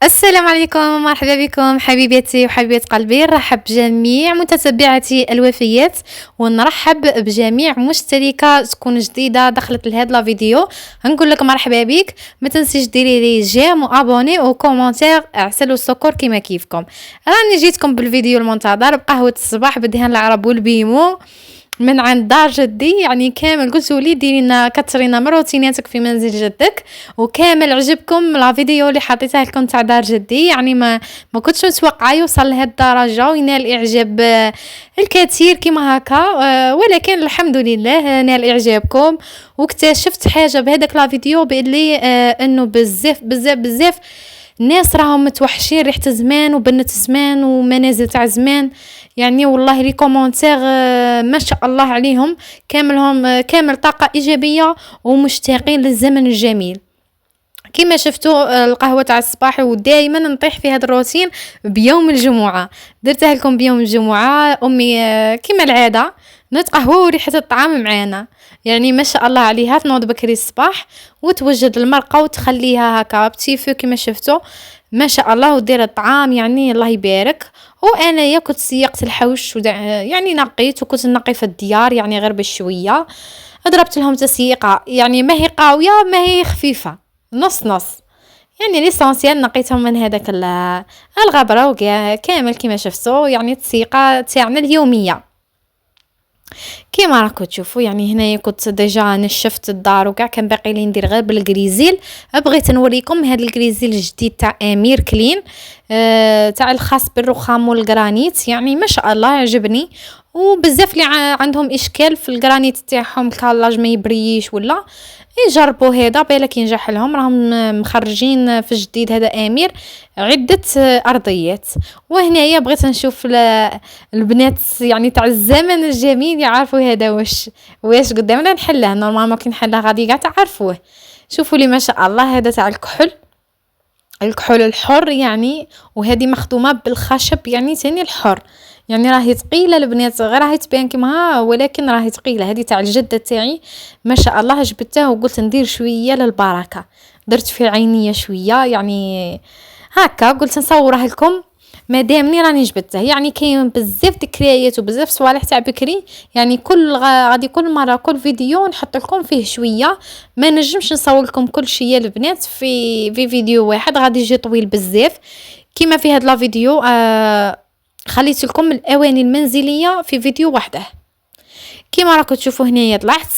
السلام عليكم، مرحبا بكم حبيباتي وحبيبات قلبي. نرحب بجميع متتبعاتي الوفيات، ونرحب بجميع مشتركه تكون جديده دخلت لهذا لا فيديو. نقول لك مرحبا بك. ما تنسيش ديري لي جيم وابوني وكومونتير عسل وسكر كيما كيفكم. راني جيتكم بالفيديو المنتظر بقهوه الصباح بدهان العرب والبيمو من عند دار جدي. يعني كامل قلتوا لي ديري لنا كثرينا من روتيناتك في منزل جدك، وكامل عجبكم لا فيديو اللي حطيتها لكم تاع دار جدي. يعني ما كنتش متوقعه يوصل لهذه الدرجه وينال اعجاب الكثير كيما هكا. ولكن الحمد لله نال اعجابكم، واكتشفت حاجه بهذاك لا فيديو باللي انه بزاف بزاف بزاف الناس راهم متوحشين ريحه زمان وبنت زمان ومنازل تاع زمان. يعني والله لي كومونتير ما شاء الله عليهم، كاملهم كامل طاقه ايجابيه ومشتاقين للزمن الجميل. كما شفتوا القهوه تاع الصباح، ودائما نطيح في هذا الروتين بيوم الجمعه. درتها لكم بيوم الجمعه. امي كما العاده نتقهوى وريحه الطعام معانا. يعني ما شاء الله عليها تنوض بكري الصباح وتوجد المرقه وتخليها هكا بتيفو كما شفتوا ما شاء الله، ودير الطعام يعني الله يبارك. وانا كنت سيقت الحوش يعني نقيت وكنت نقي في الديار، يعني غير بشويه ضربت لهم تسييقه، يعني ما هي قاويه ما هي خفيفه، نص نص. يعني ليسونسيال نقيتهم من هذاك الغبره وكاع كامل كما شفتوا. يعني التسييقه تاعنا اليوميه كيما راكم تشوفوا. يعني هنايا كنت ديجا نشفت الدار وكاع، كان باقي لي ندير غير بالغريزيل. بغيت نوريكم هذا الغريزيل الجديد تاع امير كلين، تاع الخاص بالرخام والجرانيت. يعني ما شاء الله عجبني. وبزاف اللي عندهم اشكال في الجرانيت تاعهم الكالاج ما يبريش ولا يجربوا هذا بالك ينجح لهم. راهم مخرجين في الجديد هذا امير عده ارضيات. وهنايا بغيت نشوف البنات يعني تاع الزمن الجميل يعرفوا هذا واش قدامنا نحله. نورمالمون كي نحله غادي كاع تعرفوه. شوفوا لي ما شاء الله هذا تاع الكحول الحر يعني، وهذه مخدومه بالخشب يعني ثاني الحر. يعني راهي ثقيله البنات، غير راهي تبان كيما ولكن راهي ثقيله. هذه تاع الجده تاعي ما شاء الله جبتها وقلت ندير شويه للبركه. درت في عينيه شويه يعني هكا، قلت نصورها لكم مادامني راني جبته. يعني كاين بزاف ذكريات وبزاف صوالح تاع بكري. يعني غادي كل مره كل فيديو نحط لكم فيه شويه، ما نجمش نصور لكم كل شيء يا البنات في فيديو واحد، غادي يجي طويل بزاف. كيما في هاد لا فيديو خليت لكم الاواني المنزليه في فيديو وحده. كيما راكم تشوفوا هنايا طلعت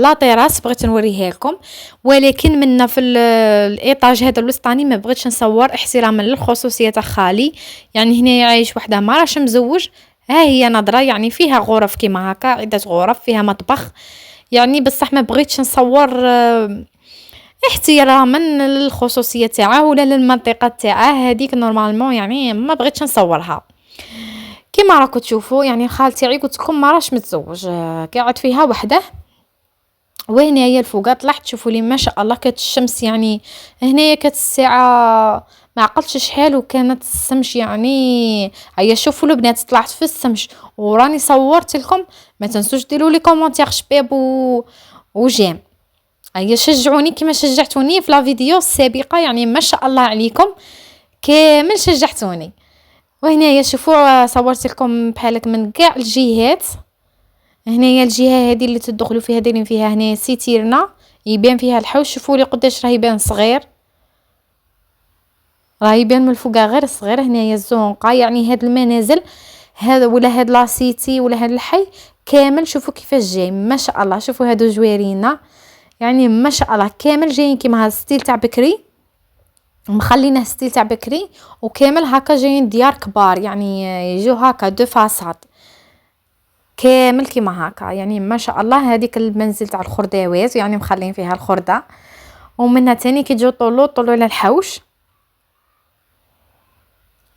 لا تيراس بغيت نوريها لكم، ولكن منا في الايطاج هذا الوسطاني ما بغيتش نصور احتراما للخصوصيه تاع خالي. يعني هنا عايش وحده ما راش مزوج. ها هي نظره يعني فيها غرف كيما هكا، عده غرف فيها مطبخ. يعني بصح ما بغيتش نصور احتراما للخصوصيه تاعه ولا للمنطقه تاعه هذيك. نورمالمون يعني ما بغيتش نصورها. كيما راكم تشوفوا يعني الخال تاعي قلت لكم ما راش متزوج، قاعد فيها وحده. وهنايا الفوقات طلعت شوفوا لي ما شاء الله كانت الشمس. يعني هنايا كانت الساعه ما عقلتش شحال وكانت الشمس. يعني هيا شوفوا البنات طلعت في الشمس وراني صورت لكم. ما تنسوش ديروا لي كومونتير شباب وجيم. هيا شجعوني كما شجعتوني في لا فيديو السابقه. يعني ما شاء الله عليكم كامل شجعتوني. وهنايا شوفوا صورت لكم بحالك من كاع الجهات. هنايا الجهه هذه اللي تدخلوا فيها دايرين فيها هنا سيتيرنا يبان فيها الحوش. شوفوا لي قداش راه يبان صغير، راه يبان من الفوق غير صغير. هنايا الزنقه يعني هاد المنازل هذا ولا هاد لا سيتي ولا هاد الحي كامل. شوفوا كيفاش جاي ما شاء الله. شوفوا هادو جوارينا يعني ما شاء الله كامل جايين كيما هاد ستيل تاع بكري، مخلينه ستيل تاع بكري. وكامل هكا جايين ديار كبار يعني يجوا هكا دو فاصاد كامل كيما هكا. يعني ما شاء الله هذيك المنزل تاع الخرداوات يعني مخلين فيها الخرده. ومنها تاني كي تجو طولوا على الحوش.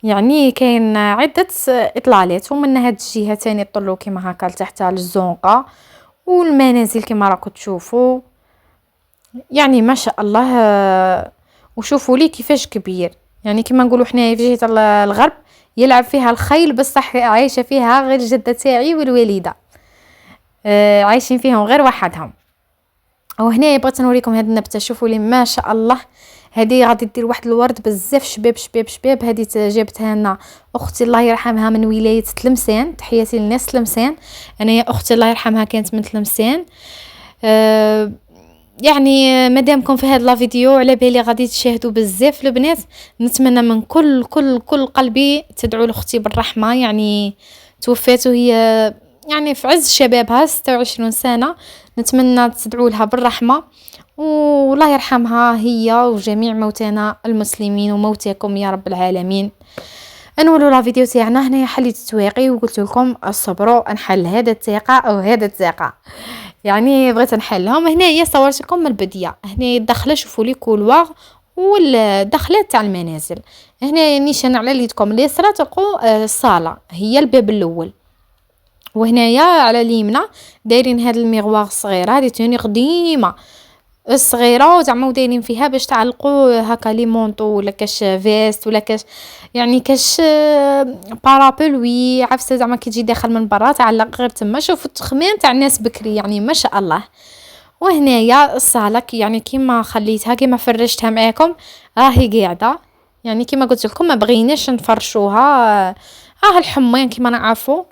يعني كاين عده اطلالات. ومن هاد الجهه تاني طلوا كيما هكا لتحت للزنقه والمنازل كيما راكم تشوفوا. يعني ما شاء الله. وشوفوا لي كيفاش كبير. يعني كما نقولوا حنايا في جهه الغرب يلعب فيها الخيل، بصح عايشه فيها غير الجده تاعي والوالده، عايشين فيهم غير وحدهم. وهنا بغيت نوريكم هذه النبته. شوفوا لي ما شاء الله هذه غادي دير واحد الورد بزاف شباب شباب شباب. هذه جابتها لنا اختي الله يرحمها من ولايه تلمسان. تحياتي للناس تلمسان. انايا اختي الله يرحمها كانت من تلمسان. يعني مادامكم في هذا الفيديو على بالي غادي تشاهدوا بزاف البنات. نتمنى من كل قلبي تدعوا لاختي بالرحمه. يعني توفات وهي يعني في عز شبابها 26 سنه. نتمنى تدعوا لها بالرحمه والله يرحمها هي وجميع موتانا المسلمين وموتاكم يا رب العالمين. نولوا لا فيديو تاعنا هنايا. حليت التواقي وقلت لكم اصبروا نحل هذا التاقه او هذا التاقه. يعني بغيت نحلهم. هنايا صورت لكم من البديه. هنا داخله شوفوا لي كولواغ والدخلات تاع المنازل. هنا نيشان على يدكم اليسرى تلقوا الصاله هي الباب الاول. وهنايا على اليمنى دايرين هاد الميغواغ الصغيره. هذه توني قديمه الصغيره زعما دايرين فيها باش تعلقوا هكا لي مونطو ولا كاش فيست ولا كاش يعني كاش بارابلوي عفسه زعما كي تجي داخل من برا تعلق غير تما. شوفوا التخمين تاع الناس بكري يعني ما شاء الله. وهنايا الصاله يعني كيما خليتها كيما فرشتها معاكم راهي قاعده. يعني كيما قلت لكم ما بغيناش نفرشوها الحمين كيما نعرفوا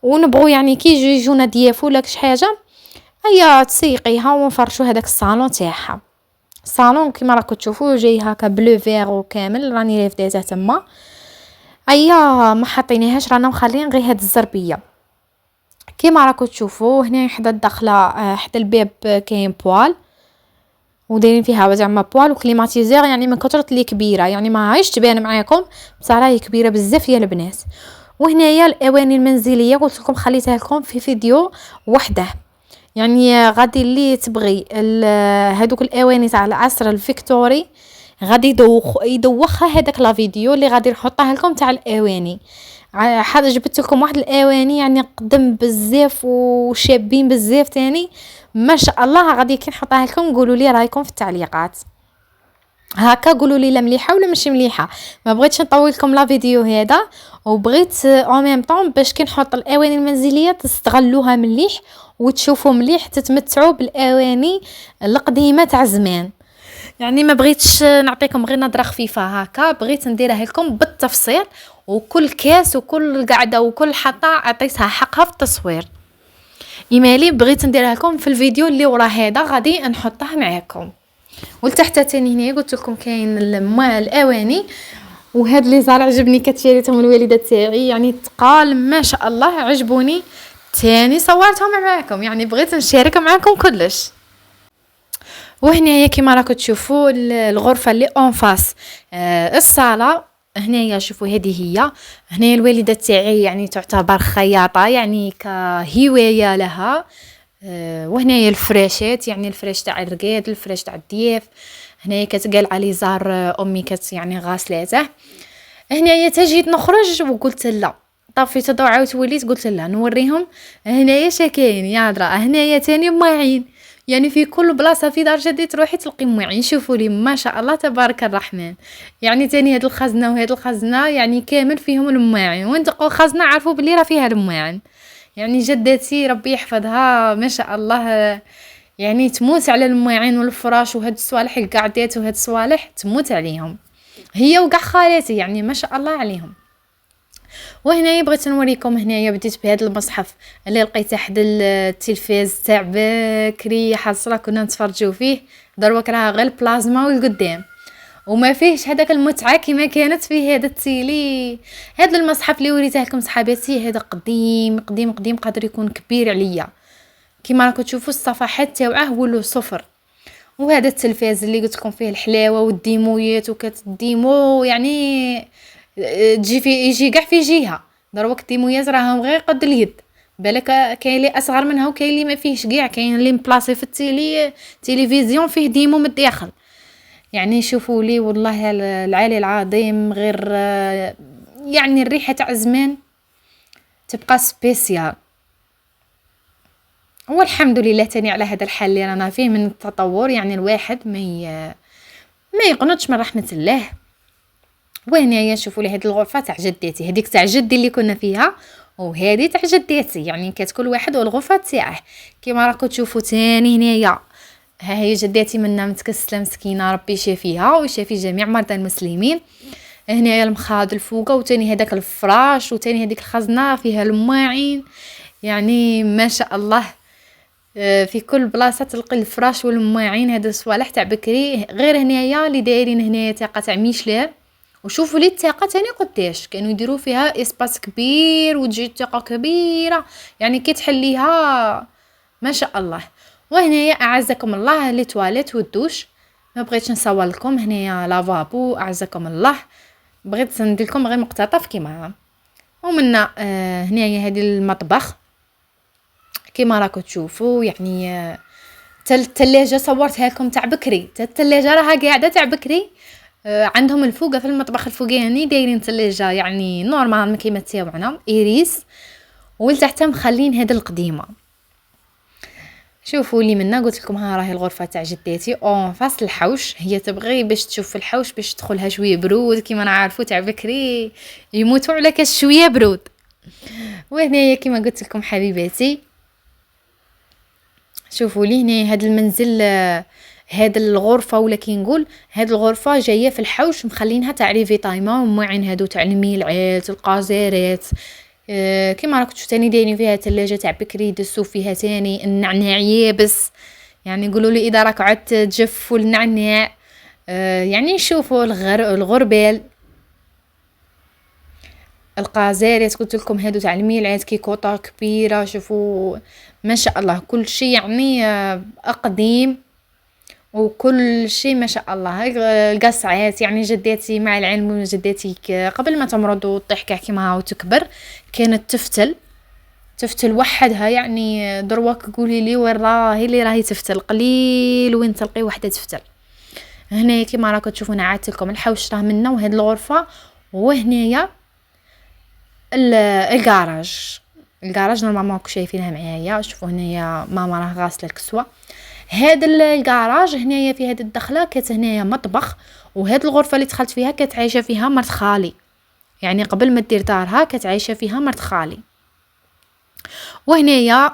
ونبغوا يعني كي يجونا ضياف ولا كش حاجه هيا تسيقيها ونفرشوا هذاك الصالون تاعها. الصالون كيما راكم تشوفوا جاي هكا بلو فيغ كامل راني رافداته تما. هيا ما حطيناهاش رانا مخلين غير هاد الزربيه كيما راكم تشوفوا. هنا حدا الدخله حدا الباب كاين بوال ودايرين فيها زعما بوال وكليماتيزير. يعني من كثره اللي كبيره يعني ما هايش تبان معاكم بصح راهي كبيره بزاف يا البنات. وهنايا الاواني المنزليه قلت لكم خليتها لكم في فيديو وحده. يعني غادي اللي تبغي هذوك الاواني تاع العصر الفيكتوري غادي يدوخها هذاك لا فيديو اللي غادي نحطها لكم تاع الاواني. حاجه جبت لكم واحد الاواني يعني قدم بزاف وشابين بزاف تاني ما شاء الله. غادي كي نحطها لكم قولوا لي رايكم في التعليقات هكا. قولوا لي لا مليحه ولا مش مليحه. ما بغيتش نطول لكم لا فيديو هذا وبغيت اون ميم طون باش كي نحط الاواني المنزليه تستغلوها مليح وتشوفوا مليح تتمتعوا بالاواني القديمه تاع زمان. يعني ما بغيتش نعطيكم غير نظره خفيفه هكا. بغيت نديرها لكم بالتفصيل وكل كاس وكل قعده وكل حطه عطيتها حقها في التصوير. ايمالي بغيت نديرها لكم في الفيديو اللي ورا هذا غادي نحطه معاكم. ولتحت تاني هنا قلت لكم كاين الاواني وهاد لي زار عجبني كتشريتهم الوالده تاعي يعني تقال ما شاء الله عجبوني. تاني صورتهم معاكم يعني بغيت نشارك معاكم كلش. وهنايا كيما راكم تشوفوا الغرفه اللي اون فاس الصاله. هنايا شوفوا هذه هي. هنايا الوالده تاعي يعني تعتبر خياطه يعني كهوايه لها. وهنايا الفراشات يعني الفراش تاع الرقاد الفراش تاع الضياف. هنايا كتقال علي زار امي كت يعني غاسلاته. هنايا تجيت نخرج وقلت لا طفيت الضوء عاودت وليت قلت لا نوريهم هنايا شكاين يا درا. هنايا تاني ماعين يعني في كل بلاصه في دار جدي تروحي تلقي ماعين. شوفوا لي ما شاء الله تبارك الرحمن. يعني تاني هاد الخزنه وهاد الخزنه يعني كامل فيهم الماعن. وين تلقوا خزنه عرفوا بلي راه فيها الماعن. يعني جدتي ربي يحفظها ما شاء الله يعني تموت على الماعن والفراش وهاد الصوالح القعدات وهاد الصوالح تموت عليهم هي وكاع خالاتي يعني ما شاء الله عليهم. وهنايا بغيت نوريكم. هنايا بديت بهذا المصحف اللي لقيته حد التلفاز تاع بكري حصره كنا نتفرجوا فيه. دروك راه غير البلازما والقدام وما فيهش هذاك المتعه كما كانت في هذا التيلي. هذا المصحف اللي وريته لكم صحاباتي هذا قديم قديم قديم قادر يكون كبير عليا. كما راكم تشوفوا الصفحات تاعه ولو صفر. وهذا التلفاز اللي قلت لكم فيه الحلاوه والديمويات وكتديمو يعني تجي في يجي كاع في جهه. دروك الديمويات راهم غير قد اليد بالك كاين اللي اصغر منها وكاين اللي ما فيهش كاع. كاين اللي مبلاصي في تلفزيون فيه ديمو من الداخل. يعني شوفوا لي والله العالي العظيم غير يعني الريحه تاع زمان تبقى سبيسيال. والحمد لله تاني على هذا الحال اللي رانا فيه من التطور. يعني الواحد ما يقنطش من رحمه الله. وهنايا شوفوا لي هذه الغرفه تاع جدتي. هذيك تاع جدي اللي كنا فيها وهذه تاع جدتي يعني كانت كل واحد والغرفه تاعه. كيما راكم تشوفوا تاني هنايا ها هي جداتي منا متكسله مسكينه، ربي يشافيها ويشافي جميع مرضى المسلمين. هنايا المخاض الفوقه، وتاني هذاك الفراش، وتاني هذيك الخزنه فيها المواعين، يعني ما شاء الله. في كل بلاصه تلقي الفراش والمواعين، هذا الصوالح تاع بكري. غير هنايا اللي دايرين هنايا تاقه تاع ميشلان، وشوفوا لي التاقه تاني قداش كانوا يديروا فيها اسباس كبير، وتجي التاقه كبيره يعني كي تحليها ما شاء الله. وهنايا اعزكم الله لي تواليت والدوش، ما بغيتش نصور لكم. هنايا لافابو اعزكم الله، بغيت ندير لكم غير مقتطف كيما. ومنا هنايا هذه المطبخ كيما راكم تشوفوا، يعني الثلاجه صورتها لكم تاع بكري. الثلاجه راها قاعده تاع بكري. عندهم الفوقه في المطبخ الفوقاني دايرين ثلاجه يعني نورمال كيما تاعنا ايريس، ولتحت مخلين هذه القديمه. شوفوا لي منا قلت لكم ها راهي الغرفه تاع جداتي اون فاس الحوش. هي تبغي باش تشوف الحوش باش تدخلها شويه برود، كيما نعرفوا تاع بكري يموتوا على كاس شويه برود. وهنايا كيما قلت لكم حبيباتي، شوفوا لي هنا هذا المنزل، هذا الغرفه ولا كي نقول هذه الغرفه جايه في الحوش مخلينها تاع ريفيتايما ومعين هادو تاع الميلعات القازيرات. كيما راكم تشوفوا تاني دايرين فيها ثلاجه تاع بكري، دسوا فيها تاني النعناع يابس، يعني يقولوا لي اذا راك عدت تجفوا النعناع. يعني شوفوا الغربال القازيرات قلت لكم هادو تاع الميلعات كي كوطه كبيره. شوفوا ما شاء الله كل شيء يعني قديم، وكل شيء ما شاء الله. القصعات يعني جداتي مع العلم جداتي قبل ما تمرض وتطيح كيما وتكبر كانت تفتل وحدها. يعني دروك قولي لي وين راهي اللي راهي تفتل، قليل وين تلقي وحده تفتل. هنا كيما راكم تشوفون عادت لكم الحوش راه منا وهاد الغرفه. وهنايا الكراج نورمالمون راكم شايفينها معايا. شوفوا هنايا ماما راه غاسله الكسوه. هذا الكراج هنايا في هذه الدخله كانت هنايا مطبخ، وهذه الغرفه اللي دخلت فيها كانت عايشه فيها مرت خالي، يعني قبل ما دير دارها كانت عايشه فيها مرت خالي. وهنايا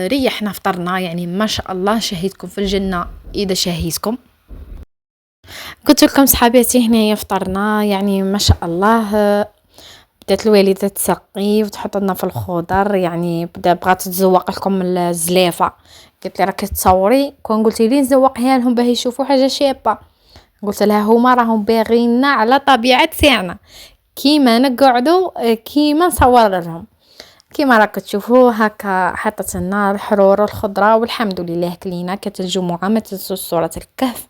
ريحنا فطرنا، يعني ما شاء الله شهيتكم في الجنه اذا شهيتكم. قلت لكم صحاباتي هنايا فطرنا، يعني ما شاء الله. بدات الوالده تسقي وتحط لنا في الخضر، يعني بغات تزوق لكم الزلافه. قلت لي راك تصوري، كون قلتي لي نزوقها لهم باه يشوفوا حاجه شابه. قلت لها هما راهم باغينا على طبيعه تاعنا، كيما نقعدوا كيما نصور لهم. كيما راك تشوفوا هكا حطت لنا الحرور الخضره والحمد لله كلينا. كانت الجمعه ما تنسوا سوره الكهف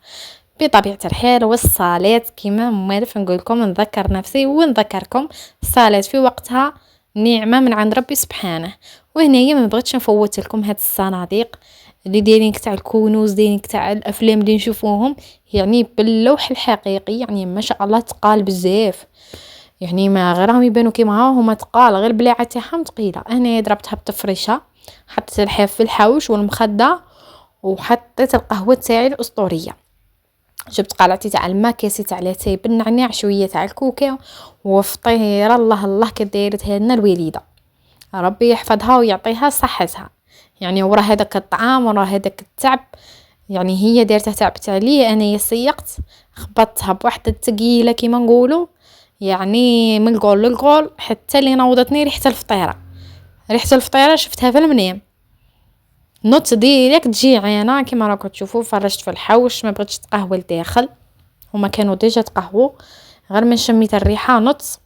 بطبيعه الحال، والصلاه كيما مالف نقول لكم نذكر نفسي ونذكركم الصلاه في وقتها نعمه من عند ربي سبحانه. وهنايا ما بغيتش نفوت لكم هاد الصناديق اللي دايرين تاع الكنوز، دايرين تاع الافلام اللي نشوفوهم يعني باللوح الحقيقي، يعني ما شاء الله تقال بزاف. يعني ما غيرهم يبانوا كيما هما تقال، غير البلاعه تاعهم ثقيله. انا ضربتها بتفريشه، حطيت الحاف في الحوش والمخده، وحطيت القهوه تاعي الاسطوريه. جبت قلعتي تاع الماء، كاسي تاع لاتاي بالنعناع، شويه تاع الكوكا، وفطيره الله الله كدايرتها لنا الوالده، ربي يحفظها ويعطيها صحتها. يعني ورا هذاك الطعام ورا هذاك التعب، يعني هي دارتها تعبت عليه، انا سيقت خبطتها بواحده الثقيله كيما نقولوا، يعني من القول للقول حتى اللي نوضتني ريحه الفطيره. ريحه الفطيره شفتها في المنام، نوت ديريكت جيعانه. كيما راكم تشوفوا فرشت في الحوش، ما بغيتش تقهوى لداخل، هما كانوا ديجا تقهووا، غير من شميت الريحه نوت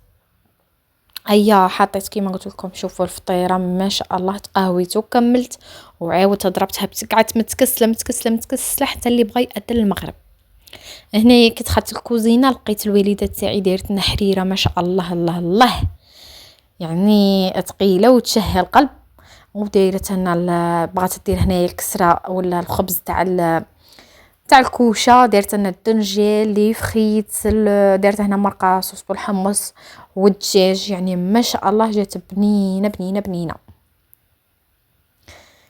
ايا حطيت كيما قلت لكم. شوفوا الفطيره ما شاء الله تقهويت وكملت، وعاودت ضربتها قعدت متكسله حتى اللي بغى يأذن المغرب. هنايا كي دخلت الكوزينه لقيت الوالده تاعي دايرت لنا حريره ما شاء الله الله الله، يعني ثقيله وتشهي القلب. ودايرت لنا بغات دير هنايا الكسره ولا الخبز تاع الكوشه، دارت لنا الدنجيل اللي فخيت، دارت هنا مرقه صوص بالحمص والدجاج، يعني ما شاء الله جات بنينه.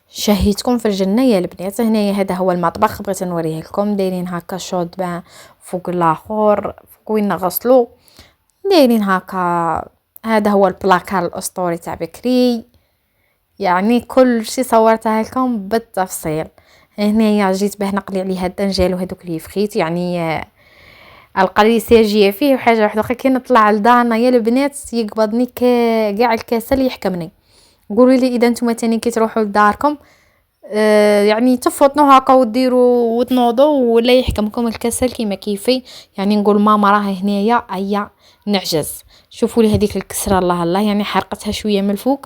شهيتكم في الجنه يا البنات. هنايا هذا هو المطبخ، بغيت نوريه لكم. دايرين هكا شوط بان فوق الاخر، فوق وين نغسلوا، دايرين هكا. هذا هو البلاكار الاسطوري تاع بكري، يعني كل شيء صورتها لكم بالتفصيل. هنايا جيت باه نقلي عليها الدنجال وهذوك اللي فخيت، يعني القلي ساجيه فيه وحاجه واحده اخرى. كي نطلع لدارنا يا البنات يقبضني كاع الكسل يحكمني. قولوا لي اذا نتوما تاني كي تروحوا لداركم يعني تفطنوا هكا وديروا وتنوضوا ولا يحكمكم الكسل كيما كيفي. يعني نقول ماما راه هنايا ايا نعجز. شوفوا لي هذيك الكسره الله الله، يعني حرقتها شويه من الفوق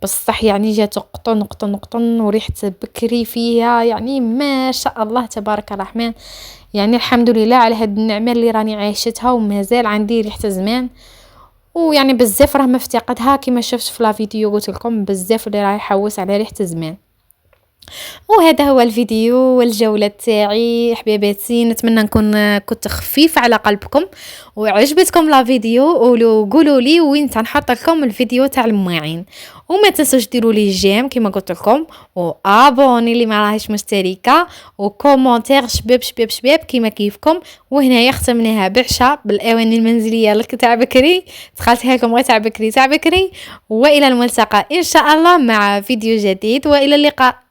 بصح يعني جات قطن قطن قطن وريحه بكري فيها، يعني ما شاء الله تبارك الرحمن. يعني الحمد لله على هاد النعمه اللي راني عايشتها ومازال عندي ريحه زمان. ويعني بزاف راه مفتقدها كيما شفت في لا فيديو قلت لكم بزاف اللي راه يحوس على ريحه زمان. وهذا هو الفيديو والجولة تاعي حبيباتي. نتمنى نكون كنت خفيفة على قلبكم وعجبتكم لا فيديو. قولوا لي وين تنحط لكم الفيديو تاع المواعين، وما تنسوش ديروا لي جيم كما قلت لكم، وابوني اللي ما راهيش مشتركه، وكومونتير شباب شباب شباب كما كيفكم. وهنايا ختمناها بعشاء بالاواني المنزليه لك تاع بكري، دخلتها لكم غير تاع بكري تاع بكري. والى الملتقى ان شاء الله مع فيديو جديد، والى اللقاء.